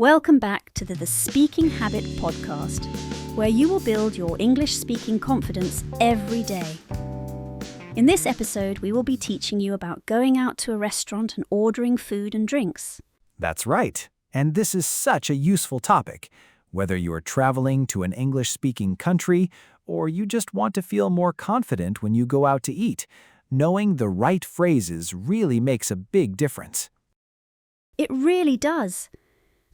Welcome back to the Speaking Habit podcast, where you will build your English speaking confidence every day. In this episode, we will be teaching you about going out to a restaurant and ordering food and drinks. That's right. And this is such a useful topic. Whether you are traveling to an English-speaking country or you just want to feel more confident when you go out to eat, knowing the right phrases really makes a big difference. It really does.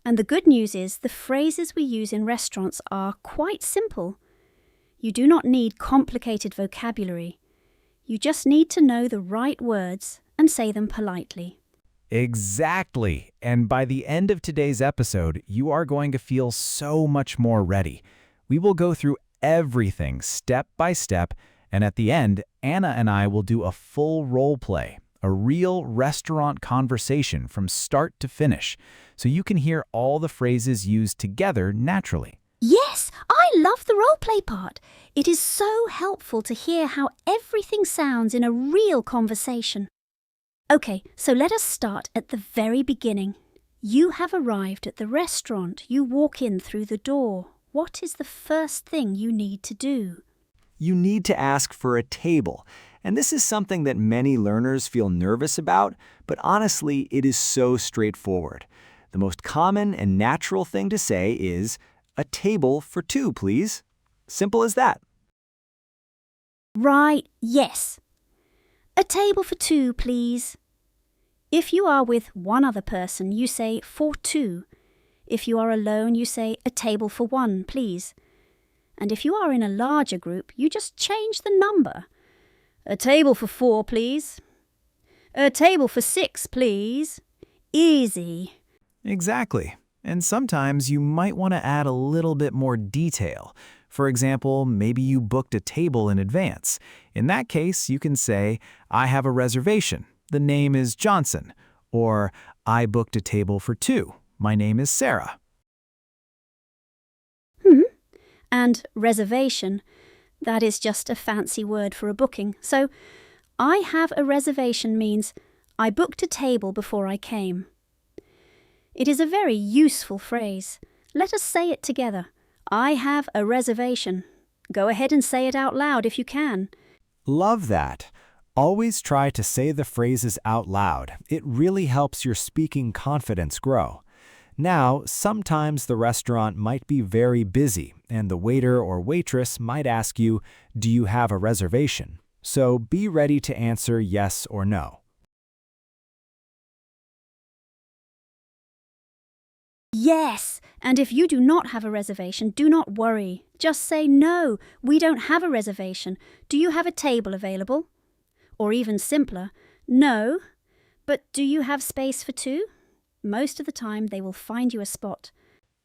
And the good news is the phrases we use in restaurants are quite simple. You do not need complicated vocabulary. You just need to know the right words and say them politely. Exactly. And by the end of today's episode, you are going to feel so much more ready. We will go through everything step by step, and at the end, Anna and I will do a full role play, a real restaurant conversation from start to finish, so you can hear all the phrases used together naturally. Yes, I love the role play part. It is so helpful to hear how everything sounds in a real conversation. Okay, so let us start at the very beginning. You have arrived at the restaurant. You walk in through the door. What is the first thing you need to do? You need to ask for a table. And this is something that many learners feel nervous about, but honestly, it is so straightforward. The most common and natural thing to say is, "A table for two, please." Simple as that. Right, yes. A table for two, please. If you are with one other person, you say for two. If you are alone, you say a table for one, please. And if you are in a larger group, you just change the number. A table for four, please. A table for six, please. Easy. Exactly. And sometimes you might want to add a little bit more detail. For example, maybe you booked a table in advance. In that case, you can say, "I have a reservation. The name is Johnson." Or, "I booked a table for two. My name is Sarah." And reservation, that is just a fancy word for a booking. So, I have a reservation means I booked a table before I came. It is a very useful phrase. Let us say it together. I have a reservation. Go ahead and say it out loud if you can. Love that. Always try to say the phrases out loud. It really helps your speaking confidence grow. Now, sometimes the restaurant might be very busy, and the waiter or waitress might ask you, "Do you have a reservation?" So be ready to answer yes or no. Yes, and if you do not have a reservation, do not worry. Just say, "No, we don't have a reservation. Do you have a table available?" Or even simpler, "No, but do you have space for two?" Most of the time, they will find you a spot.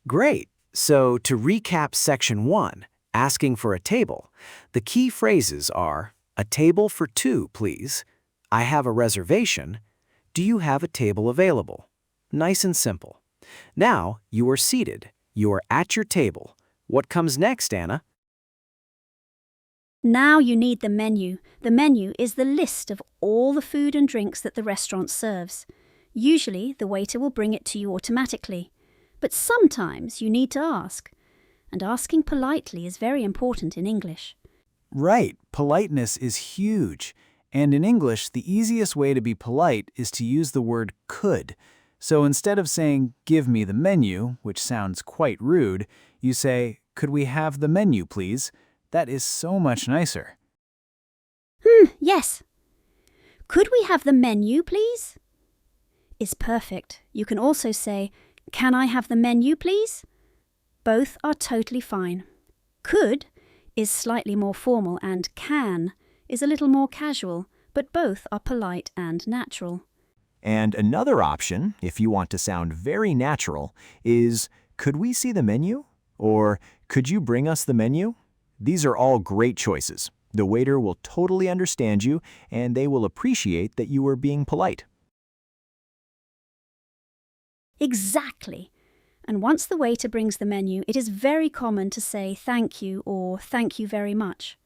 Great. So to recap section 1, asking for a table, the key phrases are, "A table for two, please." "I have a reservation." "Do you have a table available?" Nice and simple. Now you are seated. You are at your table. What comes next, Anna? Now you need the menu. The menu is the list of all the food and drinks that the restaurant serves. Usually, the waiter will bring it to you automatically. But sometimes you need to ask. And asking politely is very important in English. Right, politeness is huge. And in English, the easiest way to be polite is to use the word could. So instead of saying, "Give me the menu," which sounds quite rude, you say, "Could we have the menu, please?" That is so much nicer. Yes. Could we have the menu, please? Is perfect. You can also say, "Can I have the menu, please?" Both are totally fine. Could is slightly more formal and can is a little more casual, but both are polite and natural. And another option, if you want to sound very natural, is, "Could we see the menu?" Or, "Could you bring us the menu?" These are all great choices. The waiter will totally understand you, and they will appreciate that you are being polite. Exactly. And once the waiter brings the menu, it is very common to say thank you or thank you very much.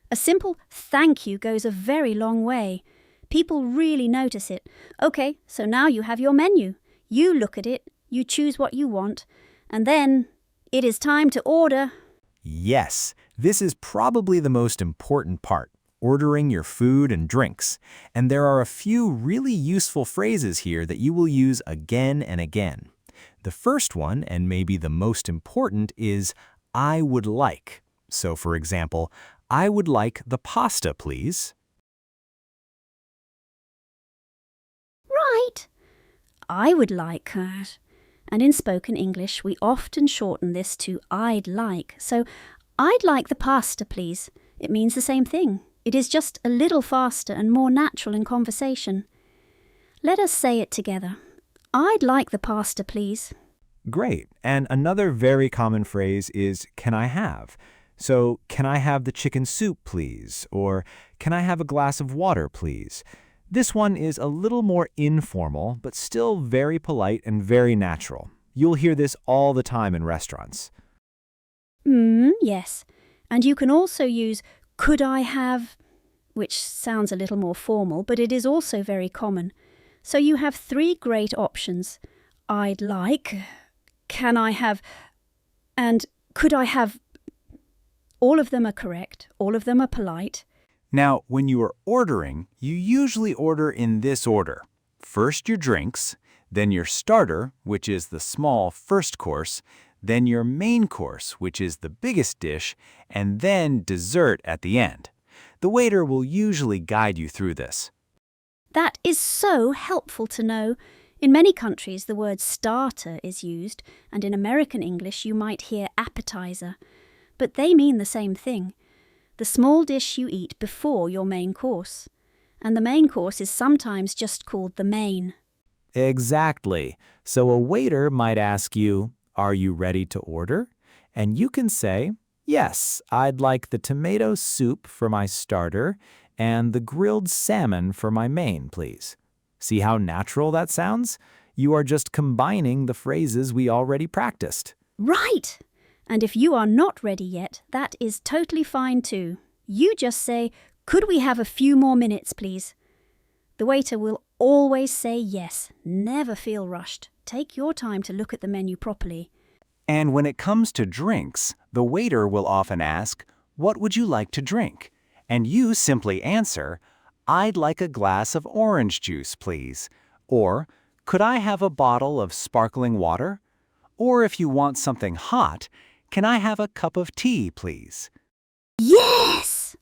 A simple thank you goes a very long way. People really notice it. Okay, so now you have your menu. You look at it, you choose what you want, and then it is time to order. Yes, this is probably the most important part, ordering your food and drinks. And there are a few really useful phrases here that you will use again and again. The first one, and maybe the most important, is I would like. So for example, I would like the pasta, please. Right. I would like that. And in spoken English, we often shorten this to I'd like. So, I'd like the pasta, please. It means the same thing. It is just a little faster and more natural in conversation. Let us say it together. I'd like the pasta, please. Great. And another very common phrase is can I have? So, can I have the chicken soup, please? Or can I have a glass of water, please? This one is a little more informal, but still very polite and very natural. You'll hear this all the time in restaurants. Yes. And you can also use could I have, which sounds a little more formal, but it is also very common. So you have 3 great options. I'd like, can I have, and could I have. All of them are correct. All of them are polite. Now, when you are ordering, you usually order in this order. First your drinks, then your starter, which is the small first course, then your main course, which is the biggest dish, and then dessert at the end. The waiter will usually guide you through this. That is so helpful to know. In many countries, the word starter is used, and in American English you might hear appetizer. But they mean the same thing. The small dish you eat before your main course. And the main course is sometimes just called the main. Exactly. So a waiter might ask you, are you ready to order? And you can say, yes, I'd like the tomato soup for my starter and the grilled salmon for my main, please. See how natural that sounds? You are just combining the phrases we already practiced. Right! And if you are not ready yet, that is totally fine too. You just say, could we have a few more minutes, please? The waiter will always say yes. Never feel rushed. Take your time to look at the menu properly. And when it comes to drinks, the waiter will often ask, what would you like to drink? And you simply answer, I'd like a glass of orange juice, please. Or, could I have a bottle of sparkling water? Or if you want something hot, can I have a cup of tea, please? Yes!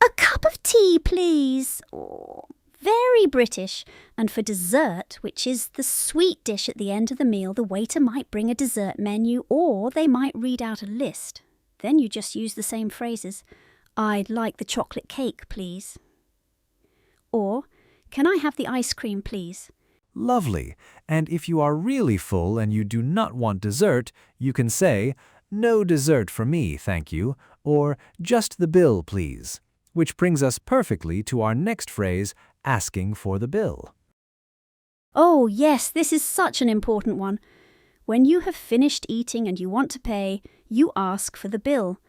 A cup of tea, please. Oh, very British. And for dessert, which is the sweet dish at the end of the meal, the waiter might bring a dessert menu or they might read out a list. Then you just use the same phrases. I'd like the chocolate cake, please. Or, can I have the ice cream, please? Lovely. And if you are really full and you do not want dessert, you can say, no dessert for me, thank you, or just the bill, please. Which brings us perfectly to our next phrase, asking for the bill. Oh, yes, this is such an important one. When you have finished eating and you want to pay, you ask for the bill.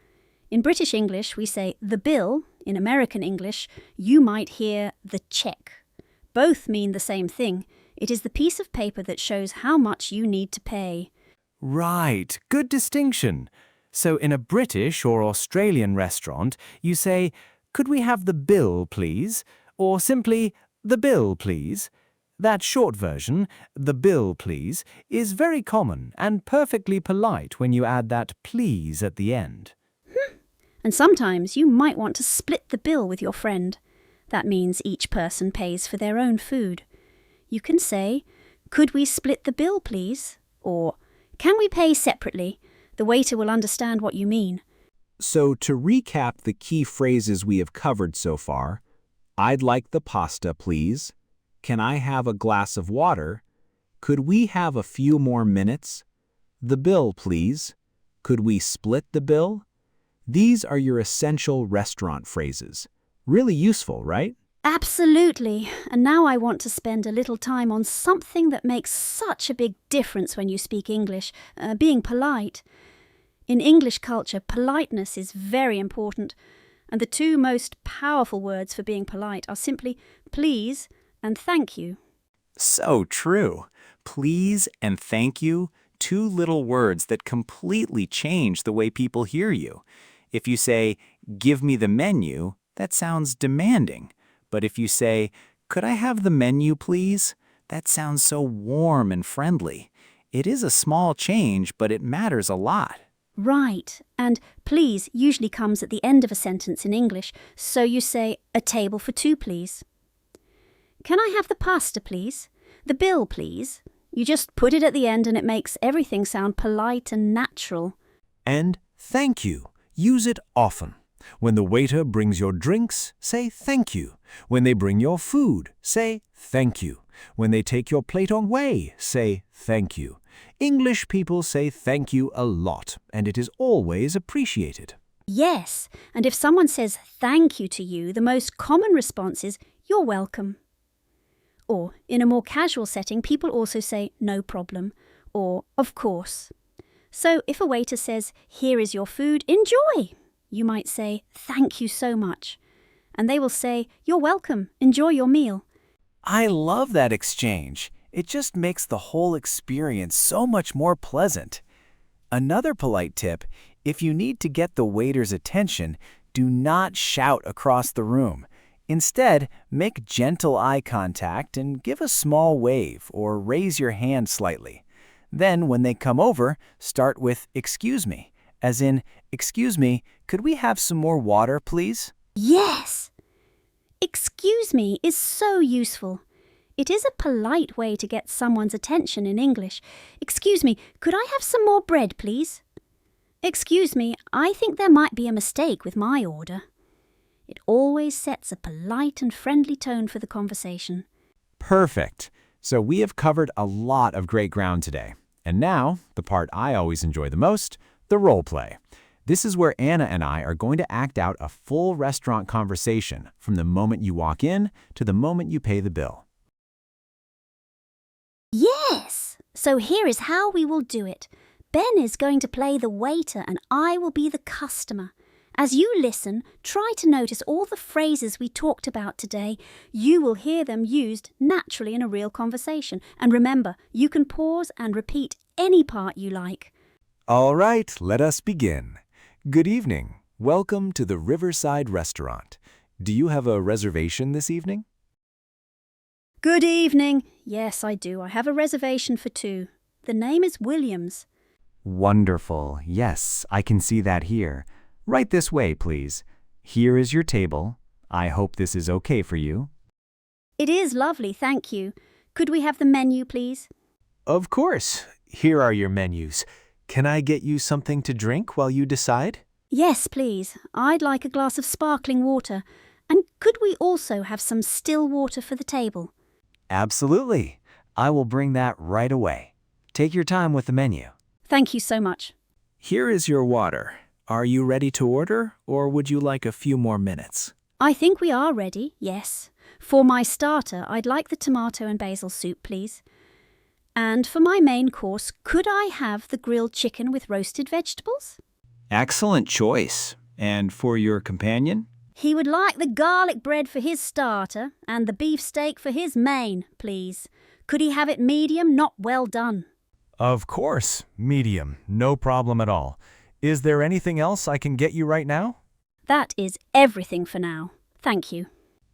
In British English, we say the bill. In American English, you might hear the check. Both mean the same thing. It is the piece of paper that shows how much you need to pay. Right, good distinction. So in a British or Australian restaurant, you say, could we have the bill, please? Or simply, the bill, please. That short version, the bill, please, is very common and perfectly polite when you add that please at the end. And sometimes you might want to split the bill with your friend. That means each person pays for their own food. You can say, could we split the bill, please? Or, can we pay separately? The waiter will understand what you mean. So to recap the key phrases we have covered so far, I'd like the pasta, please. Can I have a glass of water? Could we have a few more minutes? The bill, please. Could we split the bill? These are your essential restaurant phrases. Really useful, right? Absolutely. And now I want to spend a little time on something that makes such a big difference when you speak English, being polite. In English culture, politeness is very important, and the 2 most powerful words for being polite are simply please and thank you. So true. Please and thank you, two little words that completely change the way people hear you. If you say, give me the menu, that sounds demanding. But if you say, could I have the menu, please? That sounds so warm and friendly. It is a small change, but it matters a lot. Right, and please usually comes at the end of a sentence in English, so you say, a table for two, please. Can I have the pasta, please? The bill, please. You just put it at the end and it makes everything sound polite and natural. And thank you. Use it often. When the waiter brings your drinks, say thank you. When they bring your food, say thank you. When they take your plate away, say thank you. English people say thank you a lot, and it is always appreciated. Yes, and if someone says thank you to you, the most common response is, you're welcome. Or, in a more casual setting, people also say no problem, or of course. So if a waiter says, here is your food, enjoy, you might say, thank you so much. And they will say, you're welcome, enjoy your meal. I love that exchange. It just makes the whole experience so much more pleasant. Another polite tip, if you need to get the waiter's attention, do not shout across the room. Instead, make gentle eye contact and give a small wave or raise your hand slightly. Then, when they come over, start with excuse me, as in, excuse me, could we have some more water, please? Yes! Excuse me is so useful. It is a polite way to get someone's attention in English. Excuse me, could I have some more bread, please? Excuse me, I think there might be a mistake with my order. It always sets a polite and friendly tone for the conversation. Perfect. So we have covered a lot of great ground today. And now, the part I always enjoy the most, the role play. This is where Anna and I are going to act out a full restaurant conversation from the moment you walk in to the moment you pay the bill. Yes! So here is how we will do it. Ben is going to play the waiter and I will be the customer. As you listen, try to notice all the phrases we talked about today. You will hear them used naturally in a real conversation. And remember, you can pause and repeat any part you like. All right, let us begin. Good evening. Welcome to the Riverside Restaurant. Do you have a reservation this evening? Good evening. Yes, I do. I have a reservation for two. The name is Williams. Wonderful. Yes, I can see that here. Right this way, please. Here is your table. I hope this is okay for you. It is lovely, thank you. Could we have the menu, please? Of course. Here are your menus. Can I get you something to drink while you decide? Yes, please. I'd like a glass of sparkling water. And could we also have some still water for the table? Absolutely. I will bring that right away. Take your time with the menu. Thank you so much. Here is your water. Are you ready to order, or would you like a few more minutes? I think we are ready, yes. For my starter, I'd like the tomato and basil soup, please. And for my main course, could I have the grilled chicken with roasted vegetables? Excellent choice. And for your companion? He would like the garlic bread for his starter and the beefsteak for his main, please. Could he have it medium, not well done? Of course, medium, no problem at all. Is there anything else I can get you right now? That is everything for now. Thank you.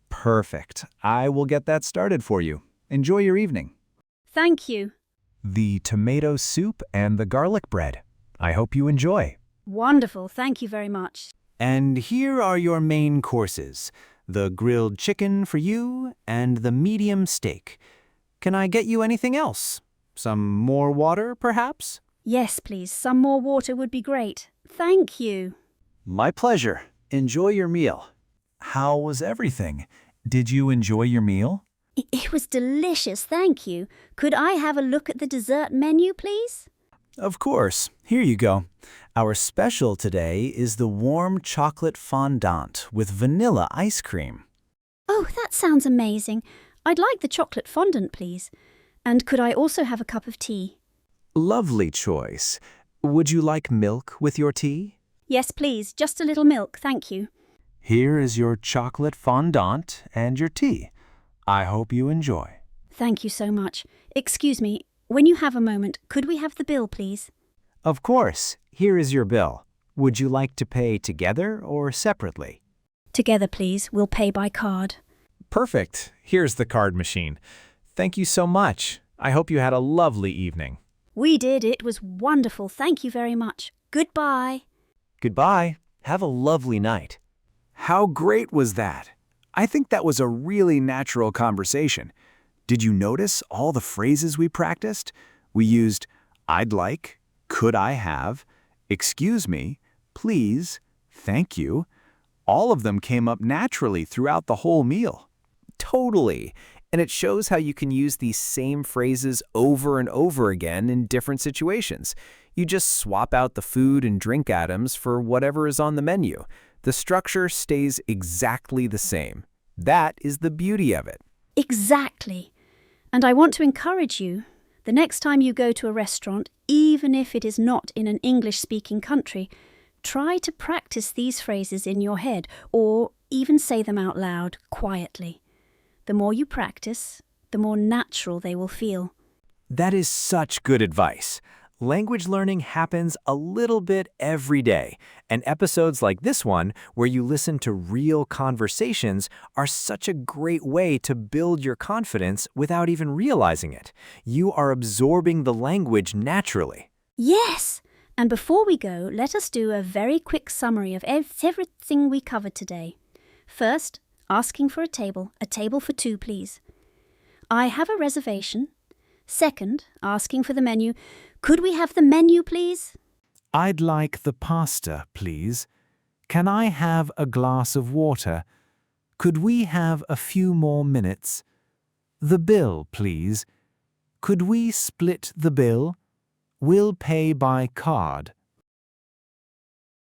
Perfect. I will get that started for you. Enjoy your evening. Thank you. The tomato soup and the garlic bread. I hope you enjoy. Wonderful. Thank you very much. And here are your main courses. The grilled chicken for you and the medium steak. Can I get you anything else? Some more water, perhaps? Yes, please. Some more water would be great. Thank you. My pleasure. Enjoy your meal. How was everything? Did you enjoy your meal? It was delicious, thank you. Could I have a look at the dessert menu, please? Of course. Here you go. Our special today is the warm chocolate fondant with vanilla ice cream. Oh, that sounds amazing. I'd like the chocolate fondant, please. And could I also have a cup of tea? Lovely choice. Would you like milk with your tea? Yes, please. Just a little milk, thank you. Here is your chocolate fondant and your tea. I hope you enjoy. Thank you so much. Excuse me, when you have a moment, could we have the bill, please? Of course. Here is your bill. Would you like to pay together or separately? Together, please. We'll pay by card. Perfect. Here's the card machine. Thank you so much. I hope you had a lovely evening. We did. It was wonderful. Thank you very much. Goodbye. Goodbye. Have a lovely night. How great was that? I think that was a really natural conversation. Did you notice all the phrases we practiced? We used I'd like, could I have, excuse me, please, thank you. All of them came up naturally throughout the whole meal. Totally. And it shows how you can use these same phrases over and over again in different situations. You just swap out the food and drink items for whatever is on the menu. The structure stays exactly the same. That is the beauty of it. Exactly. And I want to encourage you, the next time you go to a restaurant, even if it is not in an English-speaking country, try to practice these phrases in your head or even say them out loud quietly. The more you practice, the more natural they will feel. That is such good advice. Language learning happens a little bit every day, and episodes like this one, where you listen to real conversations, are such a great way to build your confidence without even realizing it. You are absorbing the language naturally. Yes! And before we go, let us do a very quick summary of everything we covered today. First, asking for a table for two, please. I have a reservation. Second, asking for the menu. Could we have the menu, please? I'd like the pasta, please. Can I have a glass of water? Could we have a few more minutes? The bill, please. Could we split the bill? We'll pay by card.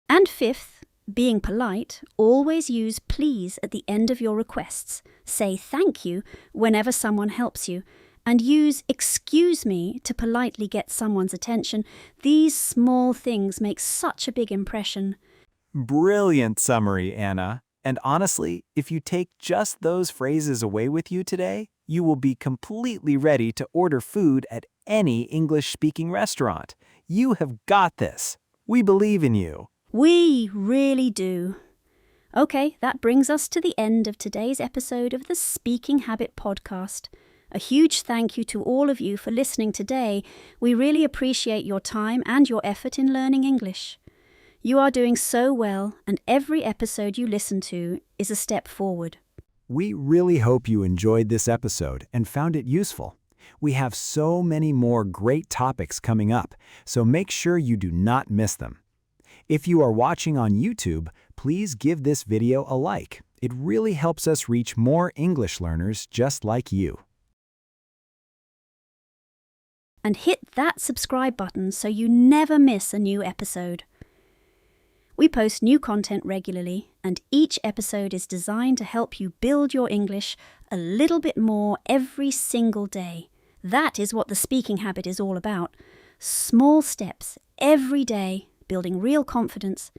And fifth, being polite, always use please at the end of your requests. Say thank you whenever someone helps you. And use excuse me to politely get someone's attention. These small things make such a big impression. Brilliant summary, Anna. And honestly, if you take just those phrases away with you today, you will be completely ready to order food at any English-speaking restaurant. You have got this. We believe in you. We really do. Okay, that brings us to the end of today's episode of the Speaking Habit podcast. A huge thank you to all of you for listening today. We really appreciate your time and your effort in learning English. You are doing so well, and every episode you listen to is a step forward. We really hope you enjoyed this episode and found it useful. We have so many more great topics coming up, so make sure you do not miss them. If you are watching on YouTube, please give this video a like. It really helps us reach more English learners just like you. And hit that subscribe button so you never miss a new episode. We post new content regularly, and each episode is designed to help you build your English a little bit more every single day. That is what the speaking habit is all about. Small steps every day, building real confidence.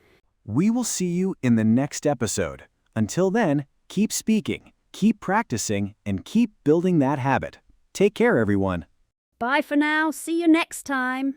We will see you in the next episode. Until then, keep speaking, keep practicing, and keep building that habit. Take care, everyone. Bye for now. See you next time.